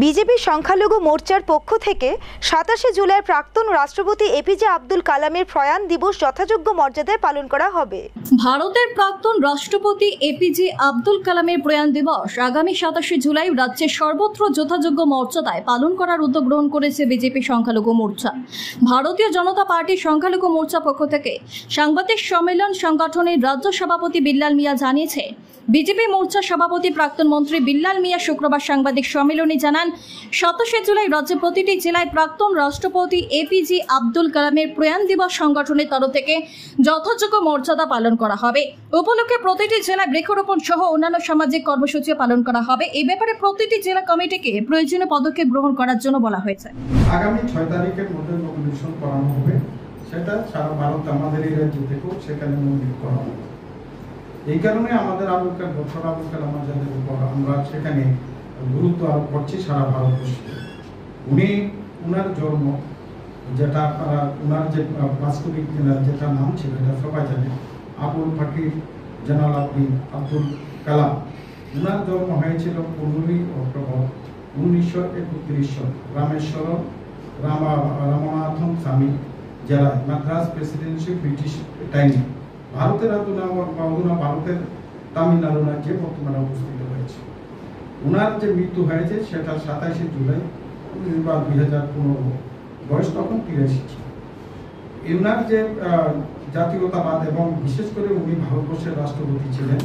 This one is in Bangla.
বিজেপি সংখ্যালঘু মোর্চার পক্ষ থেকে ২৭শে জুলাই প্রাক্তন রাষ্ট্রপতি এপিজে আব্দুল কালামের প্রয়াণ দিবস যথাযোগ্য মর্যাদায় পালন করা হবে। ভারতের প্রাক্তন রাষ্ট্রপতি এপিজে আব্দুল কালামের প্রয়াণ দিবস আগামী ২৭শে জুলাই রাজ্যের সর্বত্র যথাযোগ্য মর্যাদায় পালন করার উদ্যোগ গ্রহণ করেছে বিজেপি সংখ্যালঘু মোর্চা। ভারতীয় জনতা পার্টির সংখ্যালঘু মোর্চা পক্ষ থেকে সাংবাদিক সম্মেলন সংগঠনের রাজ্য সভাপতি বিল্লাল মিয়া জানিয়েছে, বিজেপি মোর্চা সভাপতি প্রাক্তন মন্ত্রী বিল্লাল মিয়া শুক্রবার সাংবাদিক সম্মেলনে জানান, ২৭শে জুলাই রাজ্যের প্রতিটি জেলায় প্রাক্তন রাষ্ট্রপতি এপিজে আব্দুল কালামের প্রয়াণ দিবস সংগঠনের তরফ থেকে যথাযোগ্য মর্যাদা পালন করা হবে। উপলক্ষে প্রতিটি জেলায় বৃক্ষরোপণ সহ অন্যান্য সামাজিক কর্মসূচি পালন করা হবে। এই ব্যাপারে প্রতিটি জেলা কমিটিকে প্রয়োজনীয় পদক্ষেপ গ্রহণ করার জন্য বলা হয়েছে। আগামী ৬ তারিখের মধ্যে নমিনেশন করানো হবে, সেটা সারা ভারত আমাদের এই রাজ্য থেকেও সেখানে নমিনেট করা হবে। এই কারণে আমাদের ডক্টর আবুল কালাম আজাদের উপর আমরা সেখানে গুরুত্ব আরোপ করছি সারা ভারতবর্ষে। উনার জন্ম, যেটা আপনারা উনার যে বাস্তবিক যেটা নাম ছিল এটা সবাই জানে, আবুল ফাকির জালাল আব্দুল কালাম। উনার জন্ম হয়েছিল ১৫ই অক্টোবর ১৯৩১ সাল রামেশ্বরম রামনাথন স্বামী জেলায়, মাদ্রাস প্রেসিডেন্সি, ব্রিটিশ টাইমে। ভারতের ভারতের তামিলনাড়ু রাজ্যে বর্তমানে অবস্থিত হয়েছে। উনার যে মৃত্যু হয়েছে সেটা ২৭শে জুলাই ২০১৫, বয়স তখন ৮৩ ছিল। উনার যে জাতীয়তাবাদ এবং বিশেষ করে উনি ভারতবর্ষের রাষ্ট্রপতি ছিলেন,